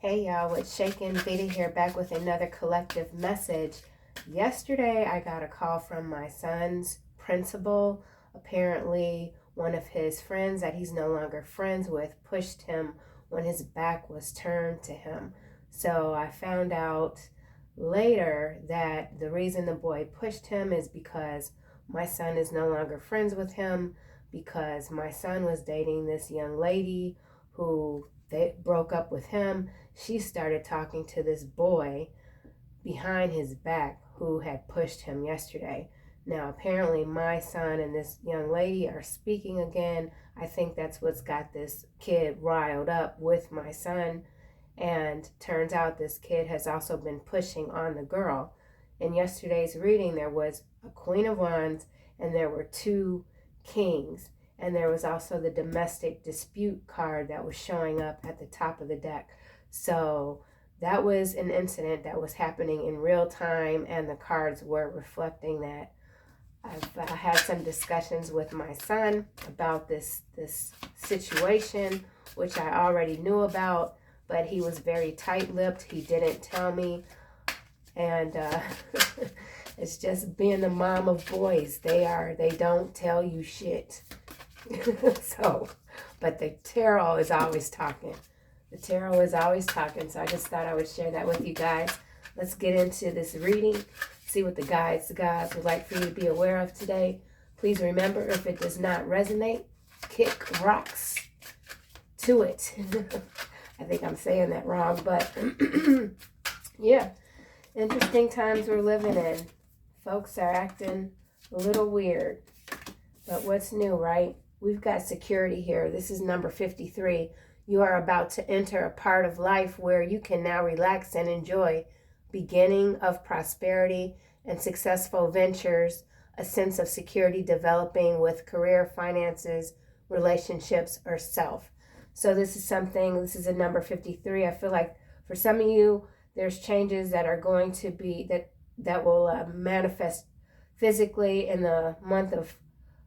Hey y'all, it's Shaken Vita here, back with another collective message. Yesterday I got a call from my son's principal. Apparently one of his friends that he's no longer friends with pushed him when his back was turned to him. So I found out later that the reason the boy pushed him is because my son is no longer friends with him, because my son was dating this young lady who they broke up with him. She started talking to this boy behind his back who had pushed him yesterday. Now, apparently, my son and this young lady are speaking again. I think that's what's got this kid riled up with my son. And turns out this kid has also been pushing on the girl. In yesterday's reading, there was a Queen of Wands and there were two kings. And there was also the domestic dispute card that was showing up at the top of the deck. So that was an incident that was happening in real time, and the cards were reflecting that. I've had some discussions with my son about this situation, which I already knew about, but he was very tight-lipped. He didn't tell me, and it's just being the mom of boys. They don't tell you shit. So, but the tarot is always talking. The tarot is always talking, so I just thought I would share that with you guys. Let's get into this reading, see what the gods would like for you to be aware of today. Please remember, if it does not resonate, kick rocks to it. I think I'm saying that wrong, but yeah, interesting times we're living in. Folks are acting a little weird, but what's new, right? We've got security here. This is number 53. You are about to enter a part of life where you can now relax and enjoy. Beginning of prosperity and successful ventures, a sense of security developing with career, finances, relationships, or self. So this is a number 53. I feel like for some of you, there's changes that are going to be, that will manifest physically in the month of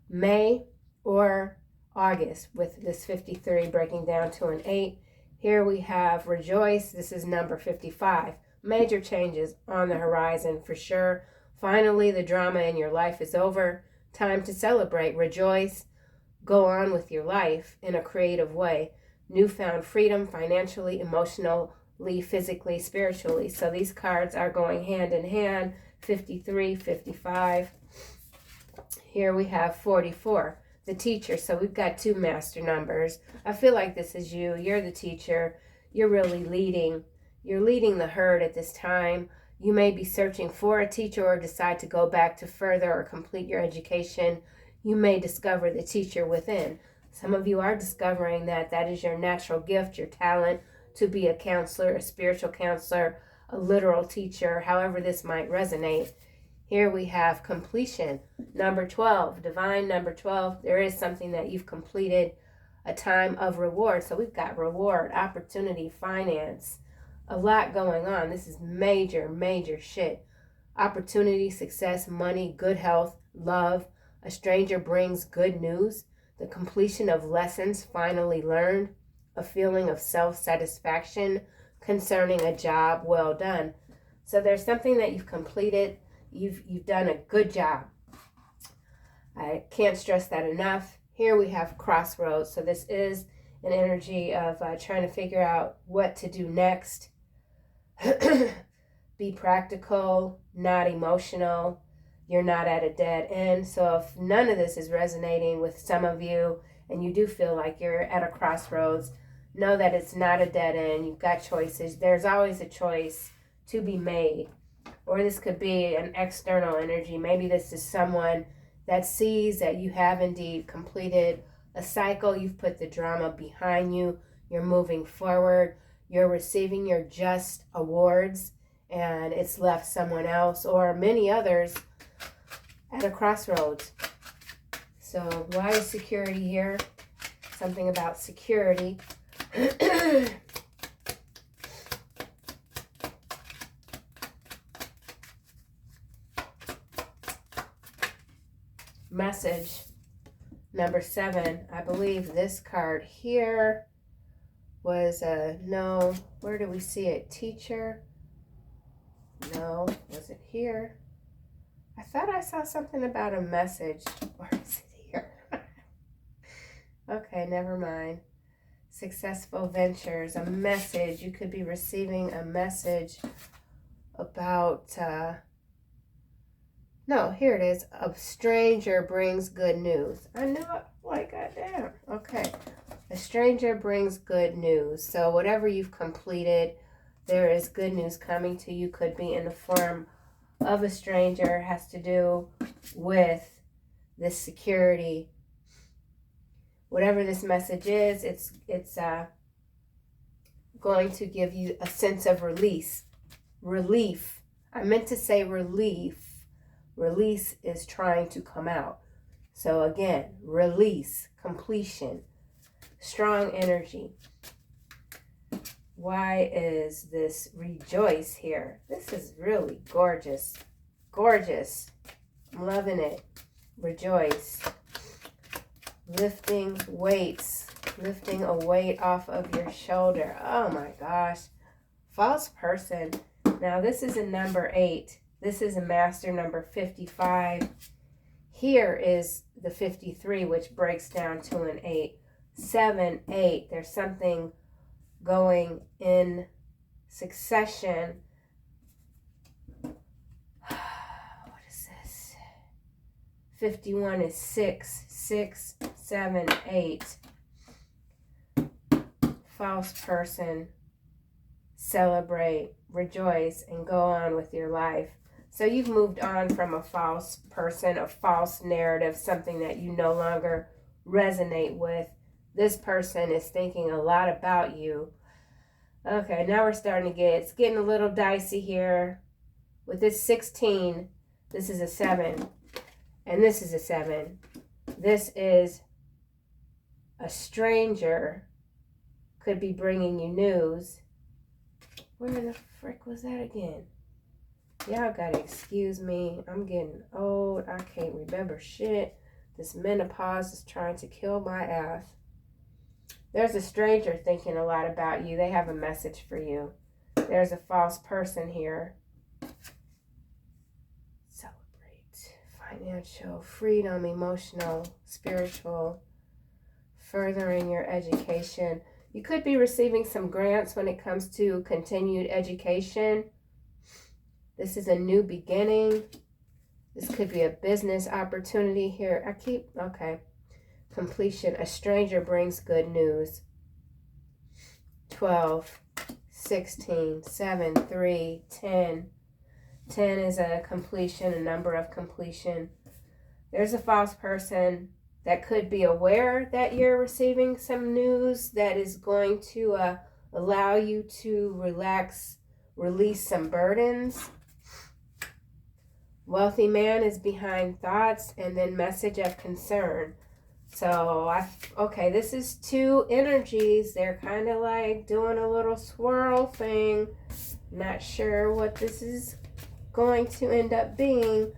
May or August, with this 53 breaking down to an 8. Here we have rejoice. This is number 55. Major changes on the horizon for sure. Finally, the drama in your life is over. Time to celebrate. Rejoice. Go on with your life in a creative way. Newfound freedom financially, emotionally, physically, spiritually. So these cards are going hand in hand. 53, 55. Here we have 44, the teacher. So we've got two master numbers. I feel like this is you. You're the teacher. You're really leading. You're leading the herd at this time. You may be searching for a teacher or decide to go back to further or complete your education. You may discover the teacher within. Some of you are discovering that is your natural gift, your talent to be a counselor, a spiritual counselor, a literal teacher, however this might resonate. Here we have completion, number 12, divine number 12. There is something that you've completed, a time of reward. So we've got reward, opportunity, finance, a lot going on. This is major, major shit. Opportunity, success, money, good health, love. A stranger brings good news. The completion of lessons finally learned. A feeling of self-satisfaction concerning a job well done. So there's something that you've completed. You've done a good job. I can't stress that enough. Here we have crossroads. So this is an energy of trying to figure out what to do next. Be practical, not emotional. You're not at a dead end. So if none of this is resonating with some of you and you do feel like you're at a crossroads, know that it's not a dead end. You've got choices. There's always a choice to be made. Or this could be an external energy. Maybe this is someone that sees that you have indeed completed a cycle. You've put the drama behind you. You're moving forward. You're receiving your just awards, and it's left someone else or many others at a crossroads. So why is security here? Something about security. Message number 7. I believe this card here was a no. Where do we see it? Teacher? No. Was it here? I thought I saw something about a message. Or is it here? Okay, never mind. Successful ventures, a message. You could be receiving a message about, no, here it is. A stranger brings good news. I knew it, like, goddamn. Okay. A stranger brings good news. So whatever you've completed, there is good news coming to you. Could be in the form of a stranger, has to do with this security. Whatever this message is, it's going to give you a sense of release. Relief. I meant to say relief. Release is trying to come out. So again, release, completion, strong energy. Why is this rejoice here? This is really gorgeous. Gorgeous. I'm loving it. Rejoice. Lifting weights. Lifting a weight off of your shoulder. Oh my gosh. False person. Now this is a number 8. This is a master number 55. Here is the 53, which breaks down to an 8. 7, 8. There's something going in succession. What is this? 51 is 6. 6, 7, 8. False person. Celebrate, rejoice, and go on with your life. So you've moved on from a false person, a false narrative, something that you no longer resonate with. This person is thinking a lot about you. Okay, now we're starting to it's getting a little dicey here. With this 16, this is a 7, and this is a 7. This is a stranger, could be bringing you news. Where the frick was that again? Y'all gotta excuse me. I'm getting old. I can't remember shit. This menopause is trying to kill my ass. There's a stranger thinking a lot about you. They have a message for you. There's a false person here. Celebrate. Financial, freedom, emotional, spiritual, furthering your education. You could be receiving some grants when it comes to continued education. This is a new beginning. This could be a business opportunity here. Okay. Completion. A stranger brings good news. 12, 16, 7, 3, 10. 10 is a completion, a number of completion. There's a false person that could be aware that you're receiving some news that is going to allow you to relax, release some burdens. Wealthy man is behind thoughts, and then message of concern. So, okay, this is 2 energies. They're kind of like doing a little swirl thing. Not sure what this is going to end up being,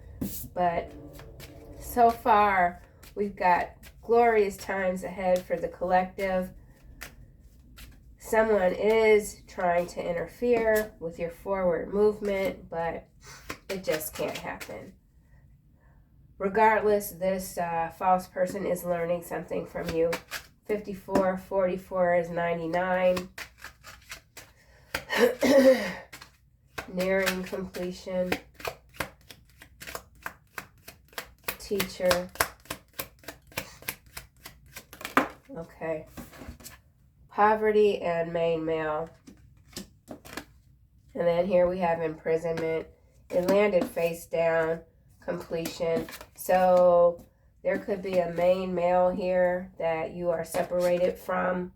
but so far we've got glorious times ahead for the collective. Someone is trying to interfere with your forward movement, but it just can't happen. Regardless, this false person is learning something from you. 54, 44 is 99. Nearing completion. Teacher. Okay. Poverty and main male. And then here we have imprisonment. It landed face down. Completion. So there could be a main male here that you are separated from.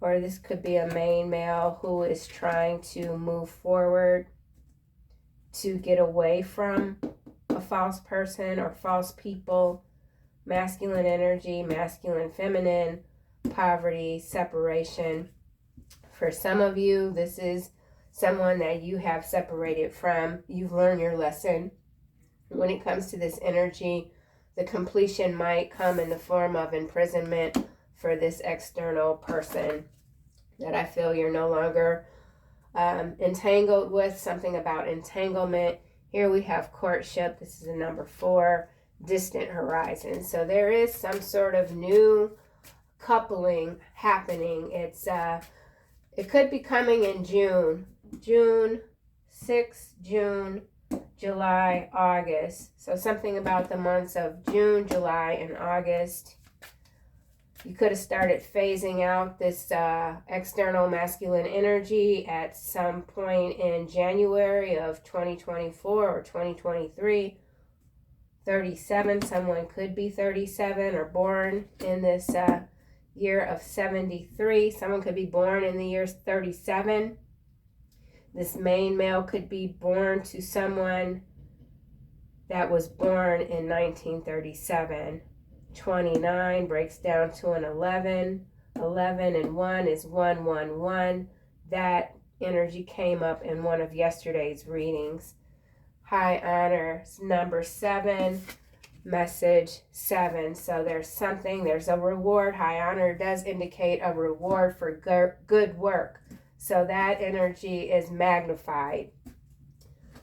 Or this could be a main male who is trying to move forward to get away from a false person or false people. Masculine energy, masculine, feminine, poverty, separation. For some of you, this is someone that you have separated from. You've learned your lesson. When it comes to this energy, the completion might come in the form of imprisonment, for this external person that I feel you're no longer entangled with. Something about entanglement. Here we have courtship. This is a number 4, distant horizon. So there is some sort of new coupling happening. It could be coming in June 6th, June, July, August. So something about the months of June, July, and August. You could have started phasing out this external masculine energy at some point in January of 2024 or 2023. 37, someone could be 37 or born in this year of 73. Someone could be born in the year 37. This main male could be born to someone that was born in 1937. 29 breaks down to an 11. 11 and 1 is 111. That energy came up in one of yesterday's readings. High honor, number 7, message 7. So there's a reward. High honor does indicate a reward for good work. So that energy is magnified.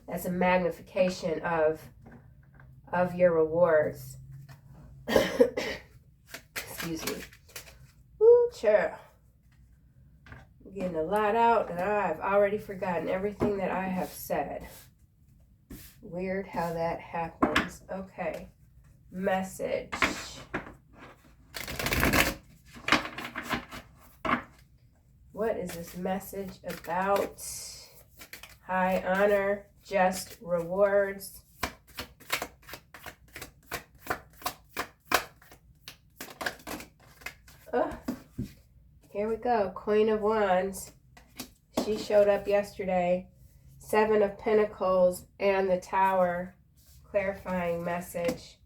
That's a magnification of your rewards. Excuse me. Ooh, child. I'm getting a lot out, and I've already forgotten everything that I have said. Weird how that happens. Okay. Message. What is this message about? High honor, just rewards. Here we go. Queen of Wands. She showed up yesterday. 7 of Pentacles and the Tower. Clarifying message.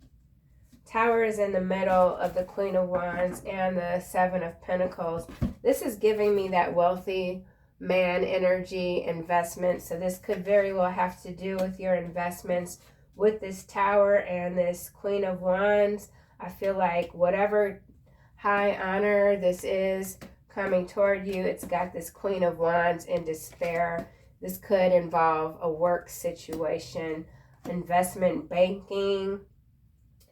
Tower is in the middle of the Queen of Wands and the 7 of Pentacles. This is giving me that wealthy man energy, investment. So this could very well have to do with your investments with this Tower and this Queen of Wands. I feel like whatever high honor this is coming toward you, it's got this Queen of Wands in despair. This could involve a work situation, investment banking,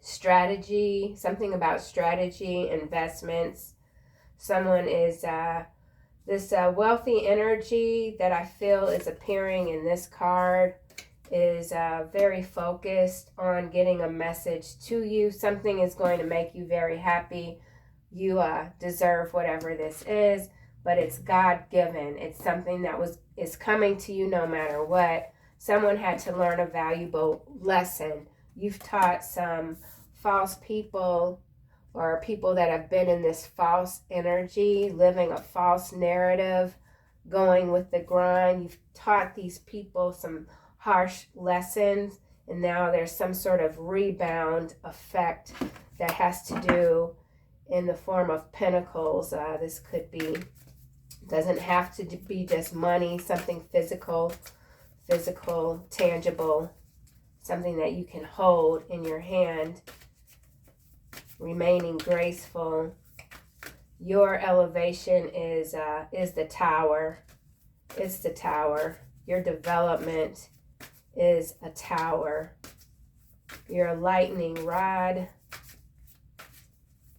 strategy, something about strategy, investments. Someone is, this wealthy energy that I feel is appearing in this card is very focused on getting a message to you. Something is going to make you very happy. You deserve whatever this is, but it's God-given. It's something that is coming to you no matter what. Someone had to learn a valuable lesson. You've taught some false people or people that have been in this false energy, living a false narrative, going with the grind. You've taught these people some harsh lessons, and now there's some sort of rebound effect that has to do in the form of pentacles. This could be, doesn't have to be just money, something physical, tangible, something that you can hold in your hand. Remaining graceful. Your elevation is the Tower. It's the Tower. Your development is a tower. Your lightning rod.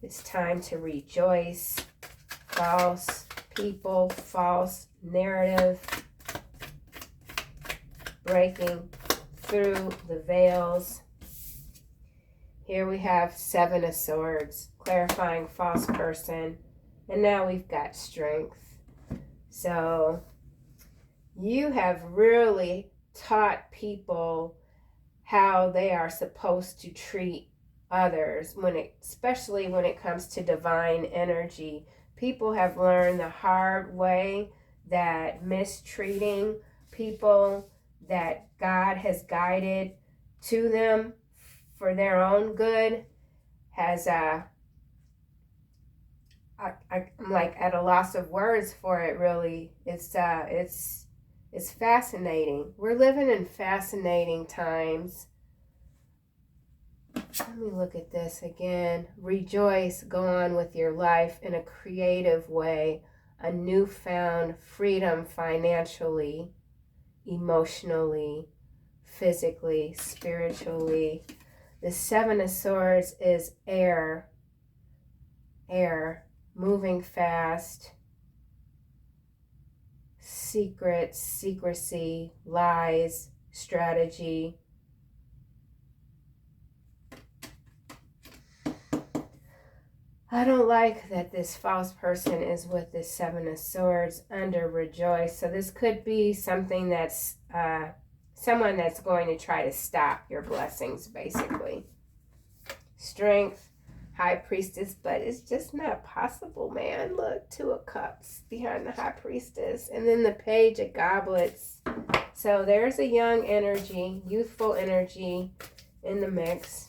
It's time to rejoice. False people, false narrative. Breaking through the veils. Here we have 7 of Swords, clarifying false person. And now we've got strength. So you have really taught people how they are supposed to treat others, especially when it comes to divine energy. People have learned the hard way that mistreating people that God has guided to them for their own good has I'm like at a loss of words for it, really. It's fascinating. We're living in fascinating times. Let me look at this again. Rejoice, go on with your life in a creative way, a newfound freedom financially, emotionally, physically, spiritually. The Seven of Swords is air, moving fast, secrets, secrecy, lies, strategy. I don't like that this false person is with this Seven of Swords under rejoice. So this could be something that's someone that's going to try to stop your blessings, basically. Strength, High Priestess, but it's just not possible, man. Look, Two of Cups behind the High Priestess. And then the Page of Goblets. So there's a young energy, youthful energy in the mix.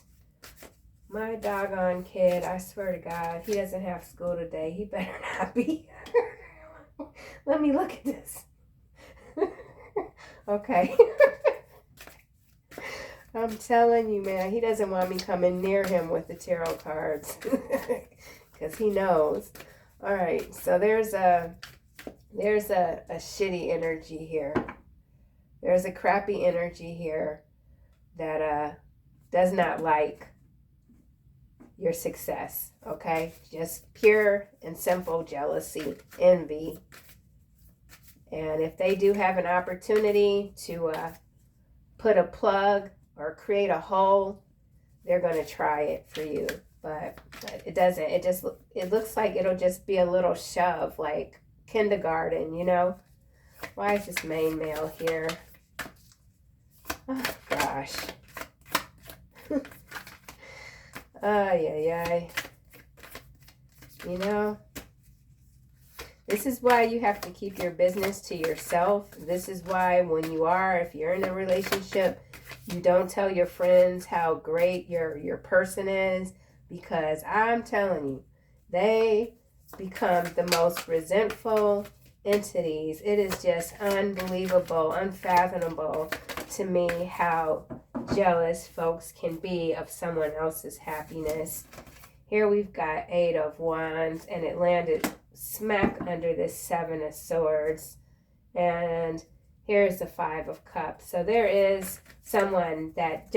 My doggone kid, I swear to God, he doesn't have school today. He better not be. Let me look at this. Okay. I'm telling you, man, he doesn't want me coming near him with the tarot cards. Because he knows. All right, so there's a shitty energy here. There's a crappy energy here that does not like your success, okay? Just pure and simple jealousy, envy. And if they do have an opportunity to put a plug or create a hole, they're going to try it for you. But it doesn't. It looks like it'll just be a little shove, like kindergarten, you know? Why is this main male here? Oh, gosh. Ay. You know, this is why you have to keep your business to yourself. This is why if you're in a relationship, you don't tell your friends how great your person is, because I'm telling you, they become the most resentful entities. It is just unbelievable, unfathomable to me how jealous folks can be of someone else's happiness. Here we've got Eight of Wands, and it landed smack under this Seven of Swords. And here's the Five of Cups. So there is someone that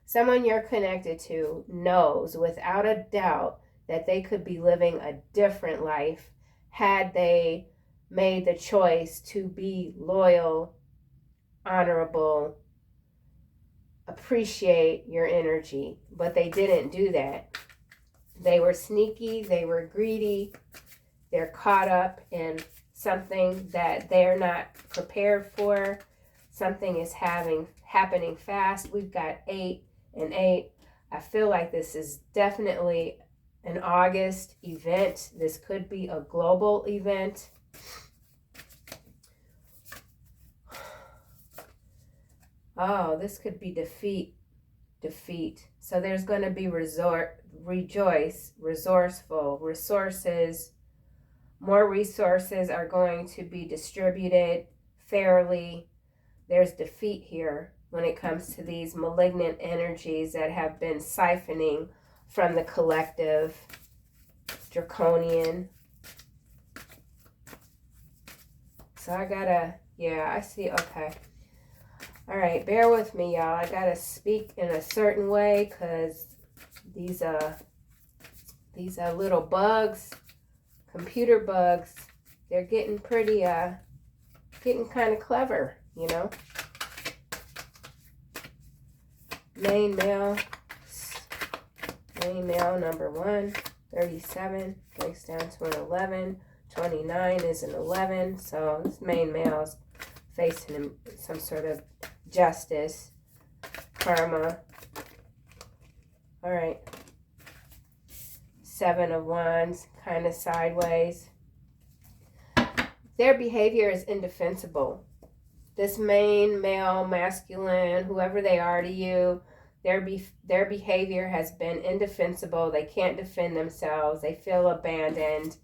someone you're connected to knows without a doubt that they could be living a different life had they made the choice to be loyal, honorable, appreciate your energy. But they didn't do that. They were sneaky, they were greedy, they're caught up in something that they're not prepared for. Something is happening fast. We've got 8 and 8. I feel like this is definitely an August event. This could be a global event. Oh, this could be defeat. So there's going to be rejoice, resourceful, resources. More resources are going to be distributed fairly. There's defeat here when it comes to these malignant energies that have been siphoning from the collective. Draconian. So I see, okay. All right, bear with me, y'all. I gotta speak in a certain way because these little bugs, computer bugs, they're getting pretty, getting kind of clever, you know. Main male number 1, 37, breaks down to an 11, 29 is an 11, so this main male's facing some sort of justice, karma. All right. 7 of Wands, kind of sideways. Their behavior is indefensible. This main male, masculine, whoever they are to you, their behavior has been indefensible. They can't defend themselves. They feel abandoned.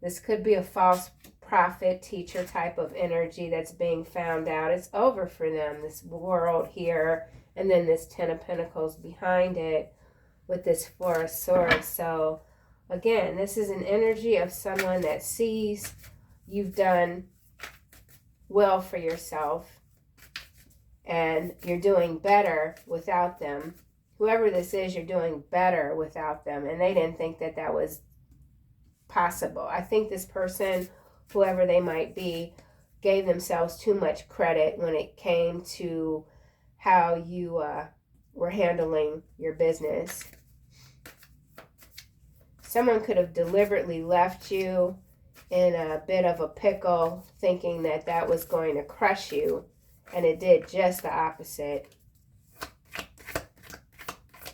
This could be a false prophet, teacher type of energy that's being found out. It's over for them, this world here, and then this Ten of Pentacles behind it with this Four of Swords. So again, this is an energy of someone that sees you've done well for yourself and you're doing better without them. Whoever this is, you're doing better without them, and they didn't think that that was possible. I think this person, whoever they might be, gave themselves too much credit when it came to how you were handling your business. Someone could have deliberately left you in a bit of a pickle, thinking that that was going to crush you, and it did just the opposite.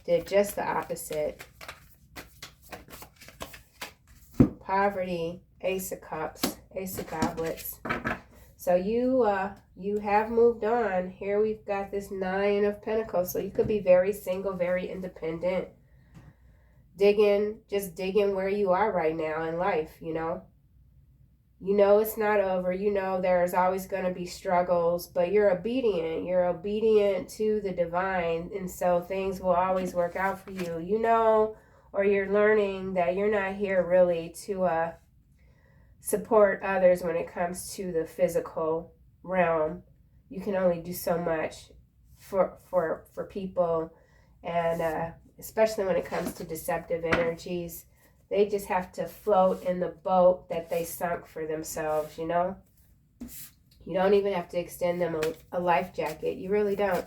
Did just the opposite. Poverty, Ace of Cups, Ace of Goblets. So you have moved on. Here we've got this Nine of Pentacles. So you could be very single, very independent. Just digging where you are right now in life, you know. You know it's not over. You know there's always going to be struggles, but you're obedient. You're obedient to the divine, and so things will always work out for you. You know, or you're learning that you're not here really to support others when it comes to the physical realm. You can only do so much for people, and especially when it comes to deceptive energies. They just have to float in the boat that they sunk for themselves, you know? You don't even have to extend them a life jacket. You really don't.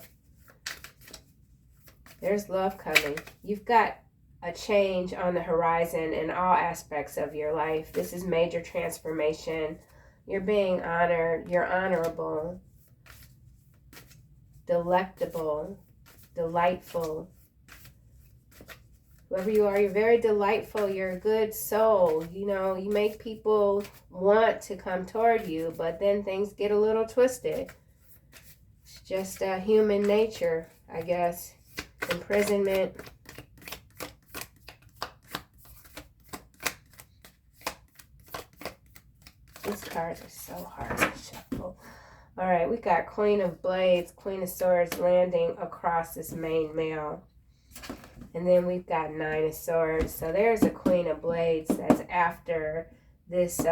There's love coming. You've got a change on the horizon in all aspects of your life. This is major transformation. You're being honored. You're honorable, delectable, delightful. Whoever you are, you're very delightful. You're a good soul. You know, you make people want to come toward you, but then things get a little twisted. It's just human nature, I guess. Imprisonment. These cards are so hard to shuffle. All right, we got Queen of Blades, Queen of Swords landing across this main male. And then we've got Nine of Swords. So there's a Queen of Blades that's after this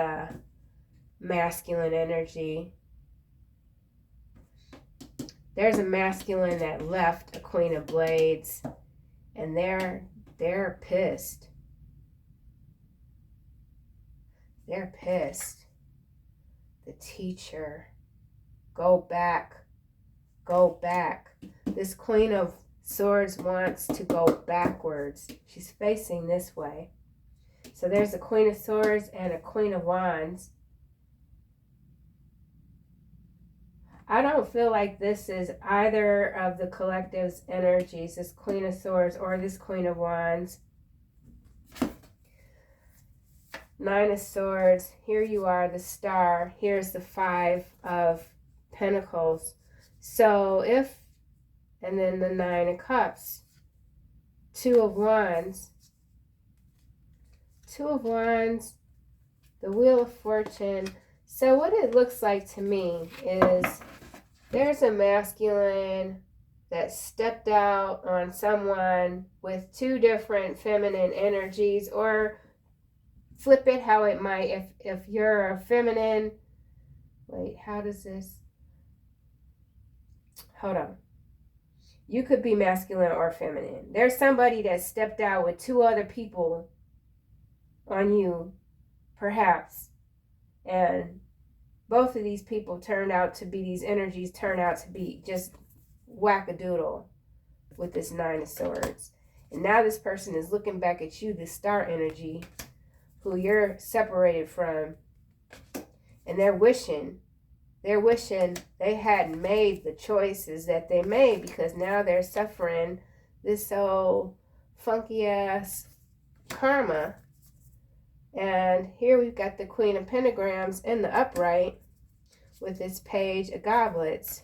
masculine energy. There's a masculine that left a Queen of Blades, and they're pissed. They're pissed. The teacher. Go back. Go back. This Queen of Swords wants to go backwards. She's facing this way. So there's a Queen of Swords and a Queen of Wands. I don't feel like this is either of the collective's energies, this Queen of Swords or this Queen of Wands. Nine of Swords. Here you are, the Star. Here's the Five of Pentacles. So if, and then the Nine of Cups. Two of Wands. Two of Wands. The Wheel of Fortune. So what it looks like to me is there's a masculine that stepped out on someone with two different feminine energies, or flip it how it might. If you're a feminine, wait, how does this, hold on. You could be masculine or feminine. There's somebody that stepped out with two other people on you, perhaps, and both of these people turned out to be, these energies turned out to be just wackadoodle with this Nine of Swords. And now this person is looking back at you, the Star energy, who you're separated from, and they're wishing they hadn't made the choices that they made, because now they're suffering this old funky ass karma. And here we've got the Queen of Pentagrams in the upright with this Page of Goblets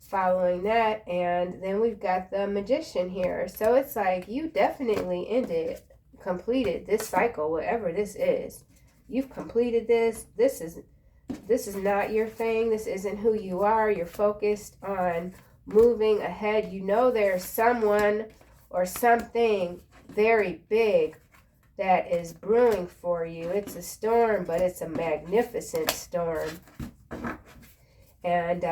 following that. And then we've got the Magician here. So it's like you definitely completed this cycle, whatever this is. You've completed this. This is not your thing. This isn't who you are. You're focused on moving ahead. You know there's someone or something very big that is brewing for you. It's a storm, but it's a magnificent storm. And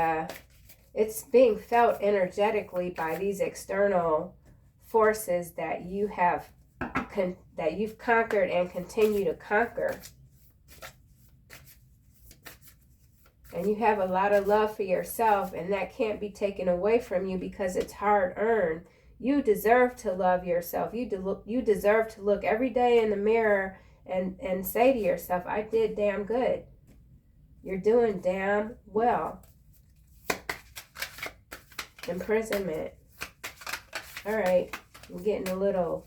it's being felt energetically by these external forces that you have that you've conquered and continue to conquer. And you have a lot of love for yourself, and that can't be taken away from you because it's hard earned. You deserve to love yourself. You deserve to look every day in the mirror and say to yourself, I did damn good. You're doing damn well. Imprisonment. All right. I'm getting a little,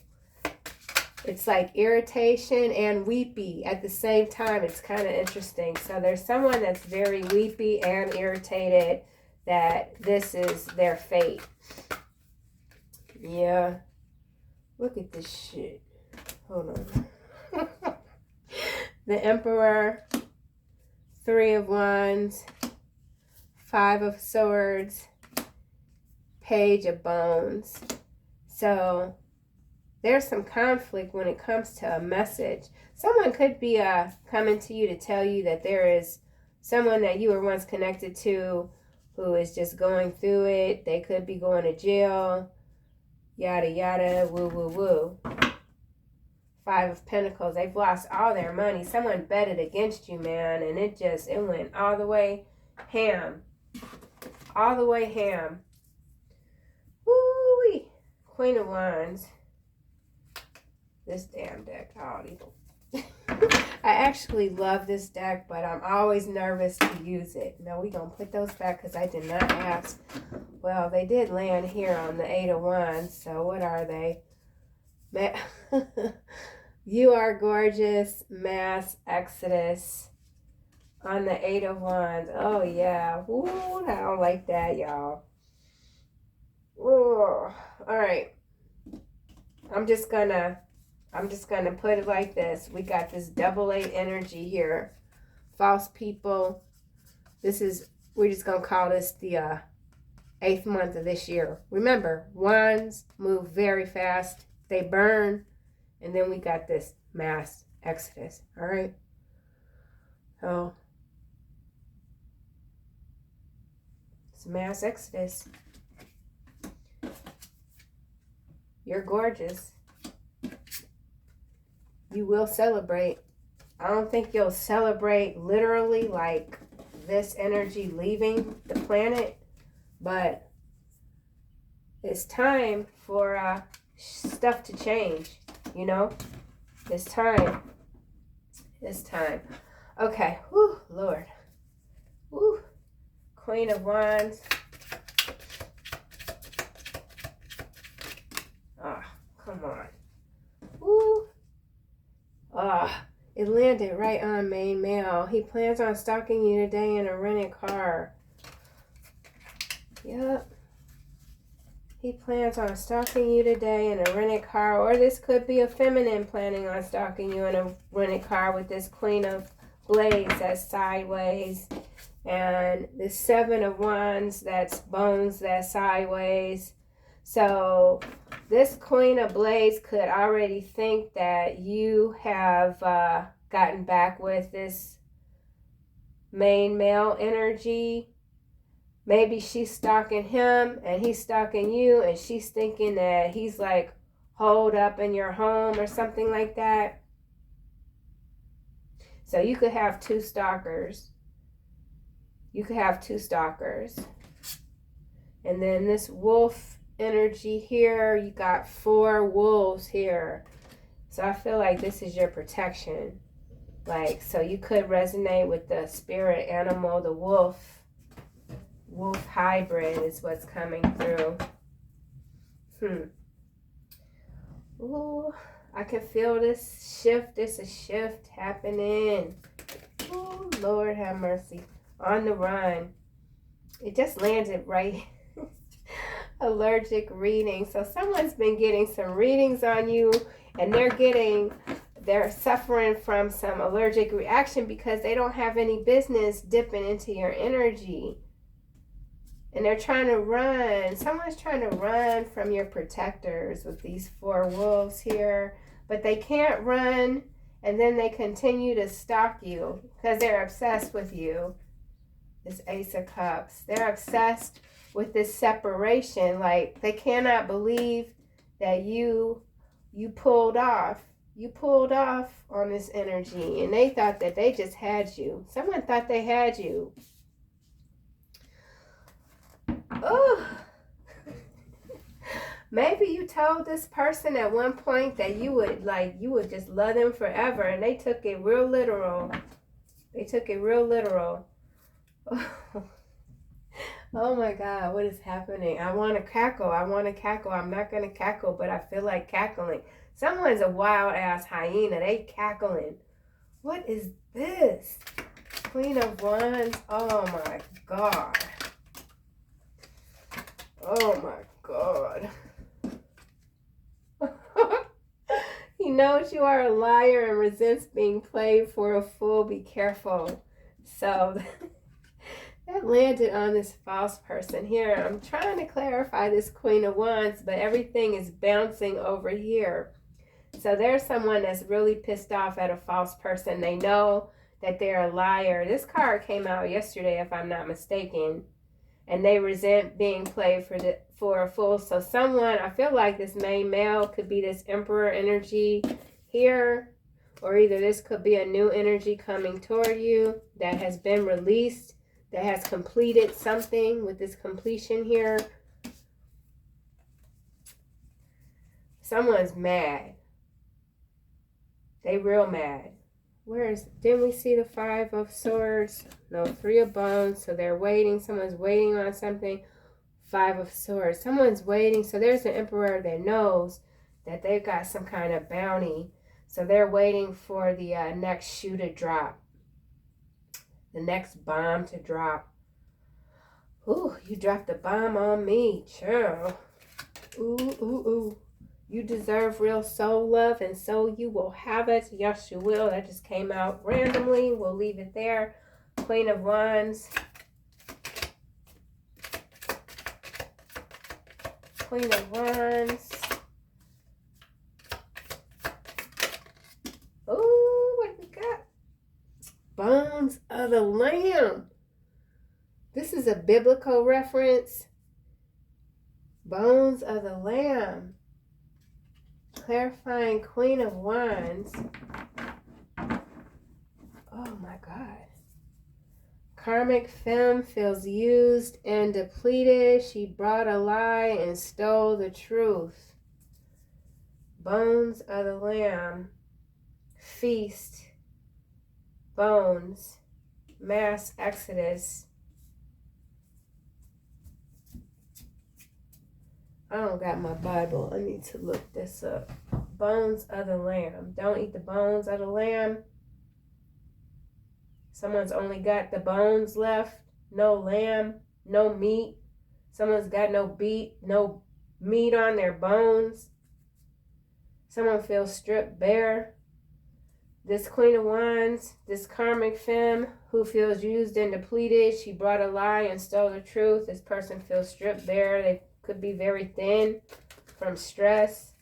it's like irritation and weepy at the same time. It's kind of interesting. So there's someone that's very weepy and irritated that this is their fate. Yeah. Look at this shit. Hold on. The Emperor, 3 of Wands, 5 of Swords, Page of Bones. So there's some conflict when it comes to a message. Someone could be coming to you to tell you that there is someone that you were once connected to who is just going through it. They could be going to jail. Yada, yada, woo, woo, woo. 5 of Pentacles. They've lost all their money. Someone betted against you, man, and it went all the way ham. All the way ham. Woo-wee. Queen of Wands. This damn deck. Oh, I actually love this deck, but I'm always nervous to use it. Now, we're going to put those back because I did not ask. Well, they did land here on the 8 of Wands, so what are they? You are gorgeous. Mass Exodus on the 8 of Wands. Oh, yeah. Ooh, I don't like that, y'all. Ooh. All right. I'm just gonna put it like this. We got this double 8 energy here. False people. We're just gonna call this the 8th month of this year. Remember, wands move very fast. They burn. And then we got this mass exodus. All right. So it's mass exodus. You're gorgeous. You will celebrate. I don't think you'll celebrate literally like this energy leaving the planet, but it's time for stuff to change, you know? It's time. It's time. Okay. Whew, Lord. Whew. Queen of Wands. Ah, come on. Woo. Ah, it landed right on main mail. He plans on stalking you today in a rented car. Yep. He plans on stalking you today in a rented car. Or this could be a feminine planning on stalking you in a rented car with this Queen of Blades that's sideways. And this 7 of Wands that's bones that's sideways. So this Queen of Blades could already think that you have gotten back with this main male energy. Maybe she's stalking him and he's stalking you, and she's thinking that he's like holed up in your home or something like that. So you could have 2 stalkers. You could have 2 stalkers. And then this wolf energy here, you got 4 wolves here. So I feel like this is your protection. Like, so you could resonate with the spirit animal, the wolf. Wolf hybrid is what's coming through. Ooh, I can feel this shift. There's a shift happening. Ooh, Lord have mercy. On the run. It just landed right. Allergic reading. So someone's been getting some readings on you, and they're getting they're suffering from some allergic reaction because they don't have any business dipping into your energy. And they're trying to run. Someone's trying to run from your protectors with these 4 wolves here. But they can't run, and then they continue to stalk you because they're obsessed with you. This Ace of Cups. They're obsessed with this separation. Like, they cannot believe that you pulled off. You pulled off on this energy, and they thought that they just had you. Someone thought they had you. Oh, maybe you told this person at one point that you would just love them forever, and they took it real literal. They took it real literal. Oh my God, what is happening? I want to cackle. I want to cackle. I'm not going to cackle, but I feel like cackling. Someone's a wild ass hyena. They cackling. What is this? Queen of Wands. Oh my God. Oh my God. He knows you are a liar and resents being played for a fool. Be careful. So that landed on this false person here. I'm trying to clarify this Queen of Wands, but everything is bouncing over here. So there's someone that's really pissed off at a false person. They know that they're a liar. This card came out yesterday, if I'm not mistaken. And they resent being played for a fool. So someone, I feel like this main male could be this Emperor energy here. Or either this could be a new energy coming toward you that has been released, that has completed something with this completion here. Someone's mad. They real mad. Didn't we see the 5 of Swords? No, 3 of Bones. So they're waiting. Someone's waiting on something. 5 of Swords. Someone's waiting. So there's an Emperor that knows that they've got some kind of bounty. So they're waiting for the next shoe to drop. The next bomb to drop. Ooh, you dropped a bomb on me, chill. Ooh, ooh, ooh. You deserve real soul love, and so you will have it. Yes, you will. That just came out randomly. We'll leave it there. Queen of Wands. Queen of Wands. Ooh, what we got? Bones of the Lamb. This is a biblical reference. Bones of the Lamb. Clarifying Queen of Wands. Oh my God. Karmic femme feels used and depleted. She brought a lie and stole the truth. Bones of the Lamb. Feast. Bones. Mass exodus. I don't got my Bible. I need to look this up. Bones of the Lamb. Don't eat the bones of the lamb. Someone's only got the bones left. No lamb. No meat. Someone's got no meat on their bones. Someone feels stripped bare. This Queen of Wands, this karmic femme who feels used and depleted. She brought a lie and stole the truth. This person feels stripped bare. They could be very thin from stress.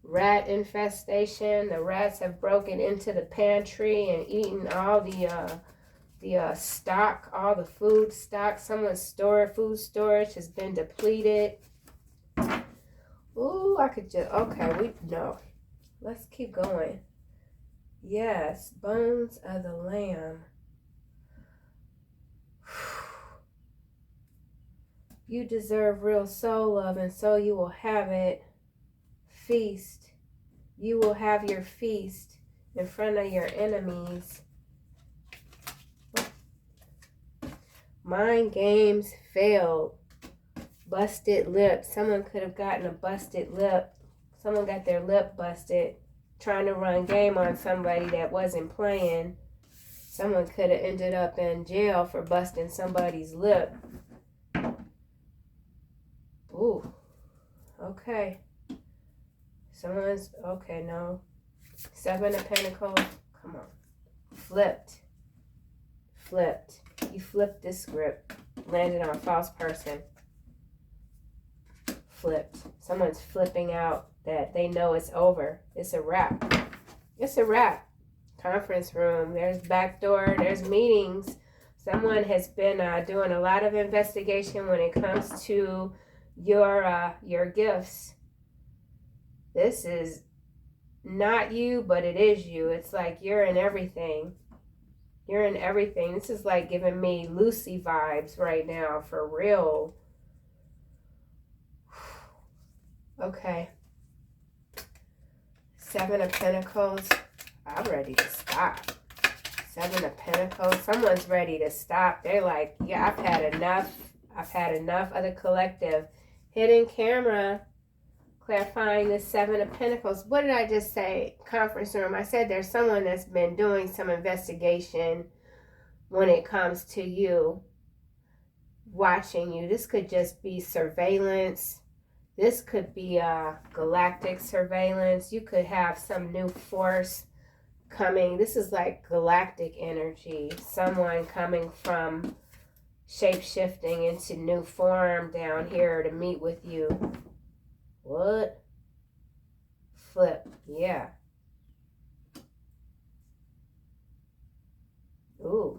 Rat infestation. The rats have broken into the pantry and eaten all the stock, all the food stock. Someone's food storage has been depleted. Ooh, I could just, okay, let's keep going. Yes, bones of the lamb. You deserve real soul love, and so you will have it. Feast. You will have your feast in front of your enemies. Mind games failed. Busted lip. Someone could have gotten a busted lip. Someone got their lip busted trying to run game on somebody that wasn't playing. Someone could have ended up in jail for busting somebody's lip. Ooh. Okay. No. Seven of Pentacles. Come on. Flipped. Flipped. You flipped this script. Landed on false person. Flipped. Someone's flipping out that they know it's over. It's a wrap. It's a wrap. Conference room. There's back door. There's meetings. Someone has been doing a lot of investigation when it comes to your gifts. This is not you, but it is you. It's like you're in everything. You're in everything. This is like giving me Lucy vibes right now, for real. Okay. Seven of Pentacles. I'm ready to stop. Seven of Pentacles. Someone's ready to stop. They're like, yeah, I've had enough. I've had enough of the collective. Hidden camera. Clarifying this Seven of Pentacles. What did I just say? Conference room. I said there's someone that's been doing some investigation when it comes to you. Watching you. This could just be surveillance. This could be galactic surveillance. You could have some new force coming. This is like galactic energy. Someone coming from shape-shifting into new form down here to meet with you. What? Flip. Yeah. Ooh.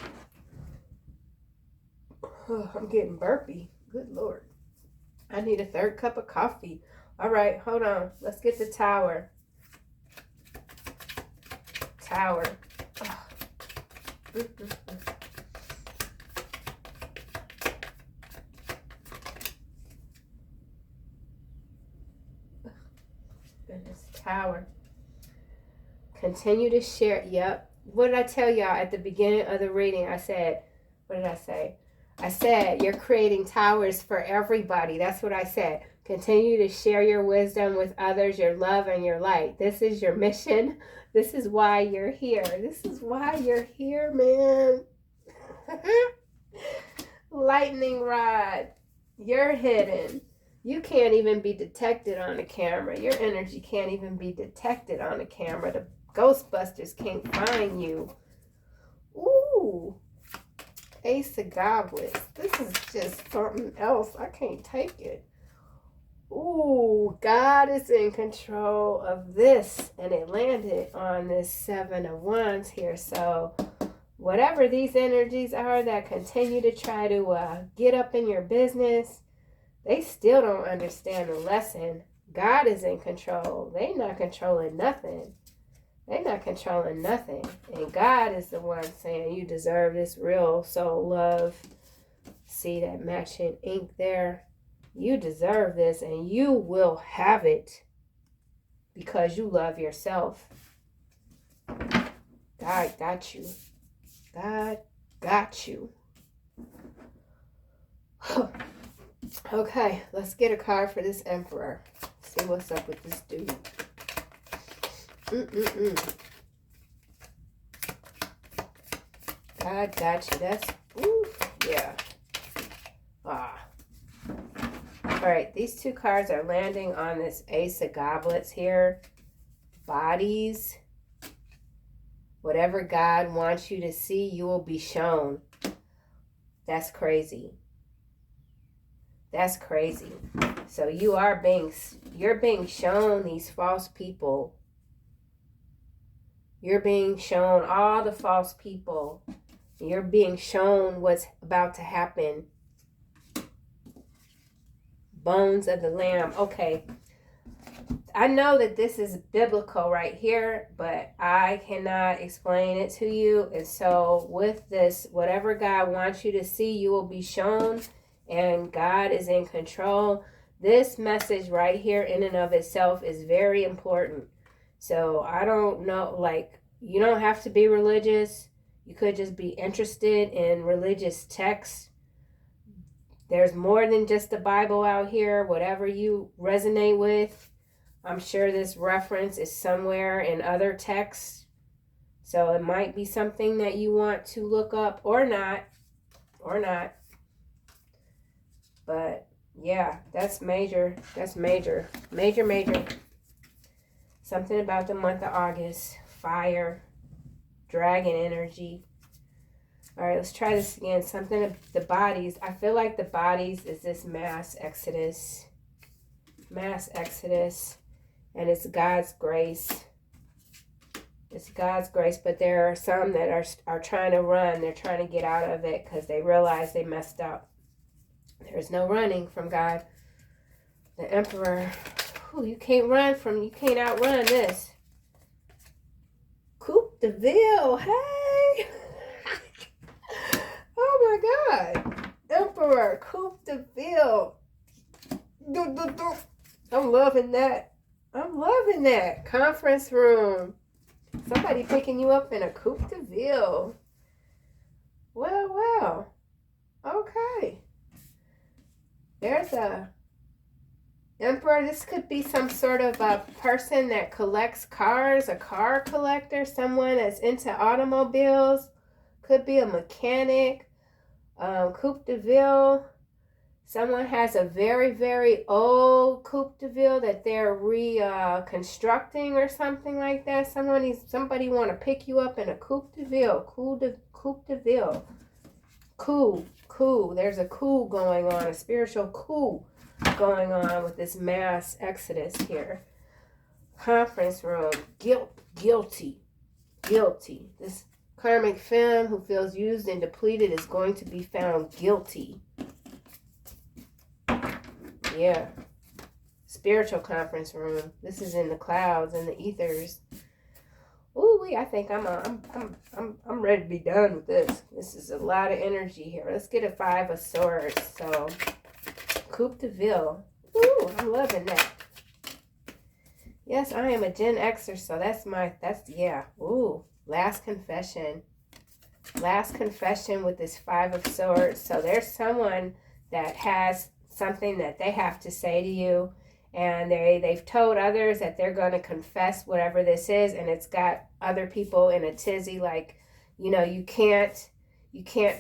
Oh, I'm getting burpy. Good Lord. I need a third cup of coffee. All right, hold on. Let's get the Tower. Tower. Oh. Goodness. Tower. Continue to share. Yep. What did I tell y'all at the beginning of the reading? I said, what did I say? I said, you're creating towers for everybody. That's what I said. Continue to share your wisdom with others, your love and your light. This is your mission. This is why you're here. This is why you're here, man. Lightning rod. You're hidden. You can't even be detected on the camera. Your energy can't even be detected on the camera. The Ghostbusters can't find you. Ooh. Ace of Goblets. This is just something else. I can't take it. Ooh, God is in control of this. And it landed on this Seven of Wands here. So whatever these energies are that continue to try to get up in your business, they still don't understand the lesson. God is in control. They're not controlling nothing. They're not controlling nothing. And God is the one saying you deserve this real soul love. See that matching ink there? You deserve this and you will have it because you love yourself. God got you. God got you. Okay, let's get a card for this Emperor. See what's up with this dude. God got you. That's, ooh, yeah. All right, these two cards are landing on this Ace of Goblets here. Bodies. Whatever God wants you to see, you will be shown. That's crazy. That's crazy. So you're being shown these false people. You're being shown all the false people. You're being shown what's about to happen. Bones of the Lamb. Okay. I know that this is biblical right here, but I cannot explain it to you. And so with this, whatever God wants you to see, you will be shown. And God is in control. This message right here in and of itself is very important. So I don't know, like, you don't have to be religious. You could just be interested in religious texts. There's more than just the Bible out here. Whatever you resonate with, I'm sure this reference is somewhere in other texts. So it might be something that you want to look up or not. But yeah, that's major. That's major. Major. Something about the month of August. Fire. Dragon energy. All right, let's try this again. Something of the bodies. I feel like the bodies is this mass exodus. Mass exodus. And it's God's grace. It's God's grace, but there are some that are trying to run. They're trying to get out of it because they realize they messed up. There's no running from God. The Emperor. Ooh, you can't outrun this. Coupe de Ville, hey! Oh my God. Emperor, Coupe de Ville. I'm loving that. I'm loving that. Conference room. Somebody picking you up in a Coupe de Ville. Well. Okay. There's a Emperor. This could be some sort of a person that collects cars, a car collector, someone that's into automobiles. Could be a mechanic. Coupe de Ville. Someone has a very, very old Coupe de Ville that they're reconstructing or something like that. Somebody want to pick you up in a Coupe de Ville. Coupe de Ville. Coup. There's a coup going on, a spiritual coup going on with this mass exodus here. Conference room. Guilty. This karmic femme who feels used and depleted is going to be found guilty. Yeah. Spiritual conference room. This is in the clouds and the ethers. Ooh, I think I'm ready to be done with this. This is a lot of energy here. Let's get a 5 of Swords. So, Coupe de Ville. Ooh, I'm loving that. Yes, I am a Gen Xer, so yeah. Ooh, last confession. Last confession with this 5 of Swords. So there's someone that has something that they have to say to you, and they've told others that they're going to confess whatever this is, and it's got other people in a tizzy, like, you can't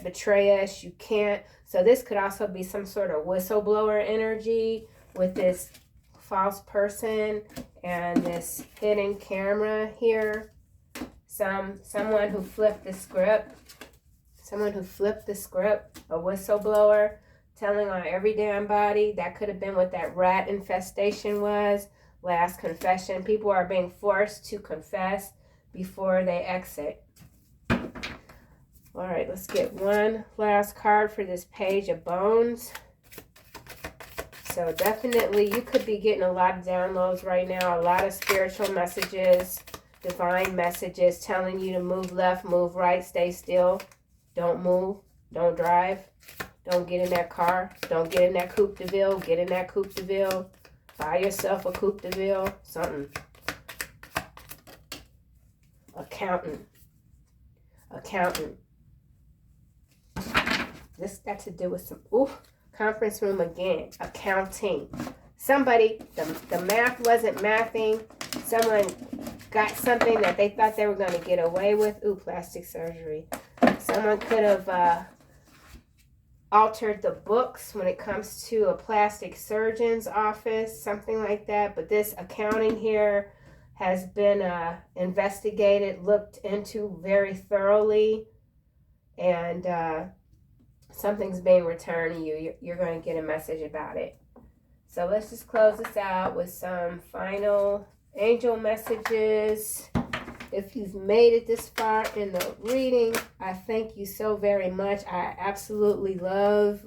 betray us, you can't. So this could also be some sort of whistleblower energy with this false person and this hidden camera here. Someone who flipped the script, a whistleblower, telling on every damn body. That could have been what that rat infestation was. Last confession. People are being forced to confess before they exit. All right, let's get one last card for this Page of Bones. So definitely you could be getting a lot of downloads right now, a lot of spiritual messages, divine messages telling you to move left, move right, stay still, don't move, don't drive. Don't get in that car. Don't get in that Coupe de Ville. Get in that Coupe de Ville. Buy yourself a Coupe de Ville. Something. Accountant. This got to do with some... Ooh. Conference room again. Accounting. Somebody, the math wasn't mathing. Someone got something that they thought they were going to get away with. Ooh, plastic surgery. Someone could have... altered the books when it comes to a plastic surgeon's office, something like that. But this accounting here has been investigated, looked into very thoroughly, and something's being returned to you. You're going to get a message about it. So let's just close this out with some final angel messages. If you've made it this far in the reading, I thank you so very much. I absolutely love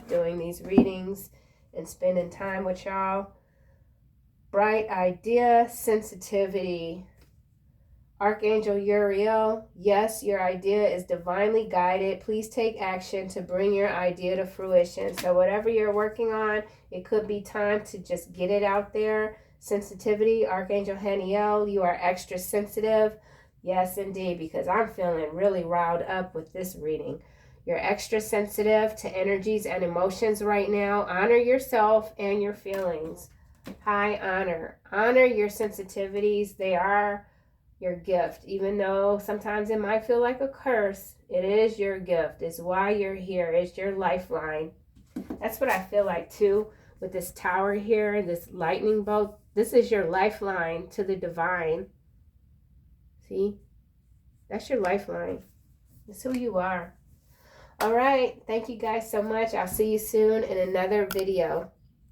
doing these readings and spending time with y'all. Bright idea, sensitivity. Archangel Uriel, yes, your idea is divinely guided. Please take action to bring your idea to fruition. So whatever you're working on, it could be time to just get it out there. Sensitivity, Archangel Haniel, you are extra sensitive. Yes, indeed, because I'm feeling really riled up with this reading. You're extra sensitive to energies and emotions right now. Honor yourself and your feelings. High honor. Honor your sensitivities. They are your gift. Even though sometimes it might feel like a curse, it is your gift. It's why you're here. It's your lifeline. That's what I feel like too with this tower here, this lightning bolt. This is your lifeline to the divine. See? That's your lifeline. That's who you are. All right. Thank you guys so much. I'll see you soon in another video.